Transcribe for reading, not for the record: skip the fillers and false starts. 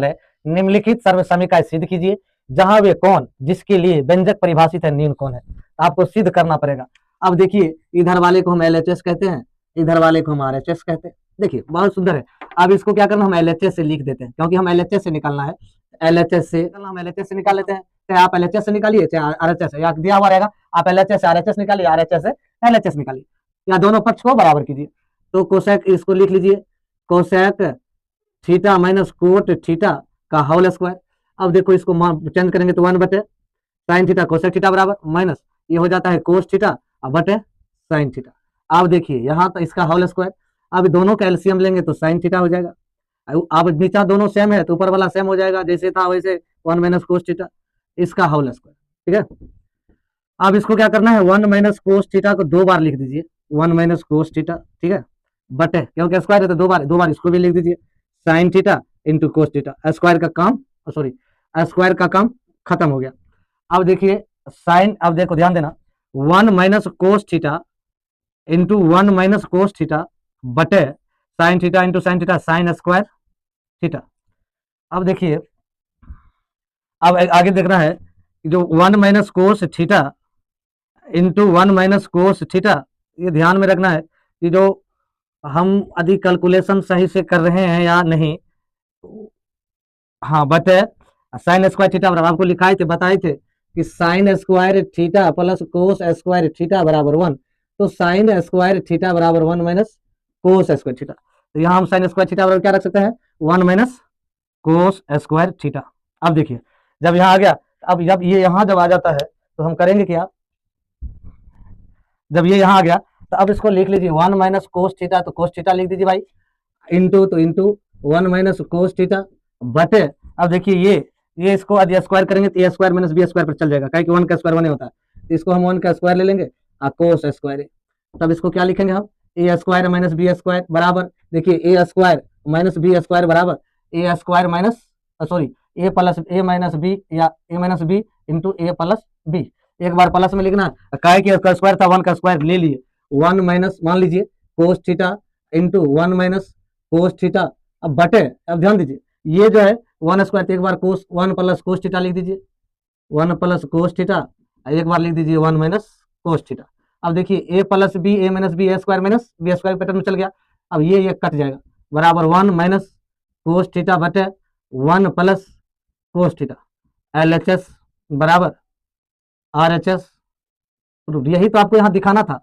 है निम्नलिखित सर्व समीकरण सिद्ध कीजिए जहां वे कौन जिसके लिए व्यंजक परिभाषित है न्यून कौन है। आपको सिद्ध करना पड़ेगा। अब देखिए इधर वाले को हम एलएचएस कहते हैं, इधर वाले को हम आरएचएस कहते हैं। देखिए बहुत सुंदर है। अब इसको क्या करना, हम एलएचएस से लिख देते हैं क्योंकि हम एलएचएस से निकालना है। एलएचएस से हम एलएचएस से निकाल लेते हैं। चाहे आप एलएचएस से निकालिए चाहे आरएचएस से, या दिया हुआ रहेगा आप एलएचएस से आरएचएस निकालिए, आरएचएस से एलएचएस निकालिए, या दोनों पक्ष को बराबर कीजिए। तो कोसेक इसको लिख लीजिए, cosec theta minus cot theta का होल स्क्वायर। अब देखो इसको चेंज करेंगे तो 1 बटे साइन थीटा कोसेक थीटा बराबर माइनस ये हो जाता है कोस थीटा बटे साइन थीटा। अब देखिए यहाँ तो इसका होल स्क्वायर। अब दोनों का एलसीएम लेंगे तो साइन थीटा हो जाएगा। अब नीचा दोनों सेम है तो ऊपर वाला सेम हो जाएगा, जैसे था वैसे 1 माइनस कोस थीटा इसका होल स्क्वायर। ठीक है। अब इसको क्या करना है, 1 माइनस कोस थीटा को 2 बार लिख दीजिए, 1 माइनस कोस थीटा, ठीक है, बटे क्योंकि स्क्वायर है तो 2 बार इसको भी लिख दीजिए, sign theta into cos theta. Square का काम स्क्वायर का काम खत्म हो गया। अब देखिए साइन, अब देखो ध्यान देना, 1 minus cos theta into 1 minus cos theta बटे sine theta into sine theta sine square theta. अब देखिए अब आगे देखना है जो 1 minus cos theta into 1 minus cos theta, ये ध्यान में रखना है कि जो हम अधिक कैलकुलेशन सही से कर रहे हैं या नहीं। हाँ बटे साइन स्क्वायर थीटा बराबर, आपको लिखाए थे बताए थे कि sign square theta plus cos square theta बराबर 1, तो साइन स्क्वायर थीटा बराबर 1 माइनस कोस स्क्वायर थीटा। तो यहाँ हम साइन स्क्वायर थीटा बराबर क्या रख सकते हैं, 1 माइनस कोस स्क्वायर थीटा। अब देखिए जब यहाँ आ गया, अब जब ये यहाँ जब आ जाता है तो हम करेंगे क्या, जब ये यहाँ आ गया तो अब इसको लिख लीजिए 1 माइनस कोस थीटा, तो कोस थीटा लिख दीजिए भाई, इंटू तो इंटू 1 माइनस कोस थीटा बटे, अब देखिए ये इसको यदि स्क्वायर करेंगे तो ए स्क्वायर माइनस बी स्क्वायर पर चल जाएगा, क्योंकि 1 का स्क्वायर 1 होता है, तो इसको हम 1 का स्क्वायर ले लेंगे और कोस स्क्वायर, तब इसको क्या लिखेंगे हम, ए स्क्वायर माइनस बी स्क्वायर बराबर, देखिए ए स्क्वायर माइनस बी स्क्वायर बराबर ए स्क्वायर माइनस ए प्लस ए माइनस बी, या ए माइनस बी इंटू ए प्लस बी। एक बार प्लस में लिखना, काय कि स्क्वायर था 1 का स्क्वायर ले लिए, 1 माइनस मान लीजिए कोस theta into 1 minus cos theta, अब बटे, अब ध्यान दीजिए ये जो है 1 स्क्वायर, एक बार कोस 1 प्लस कोस थीटा लिख दीजिए, 1 प्लस कोस थीटा, एक बार लिख दीजिए 1 माइनस कोस थीटा। अब देखिए A plus B A minus B, A square minus B square pattern में चल गया, अब ये कट जाएगा, बराबर 1 माइनस कोस थीटा बटे 1 प्लस कोस थीटा, एलएचएस बराबर आरएचएस। यही तो आपको यहाँ दिखाना था,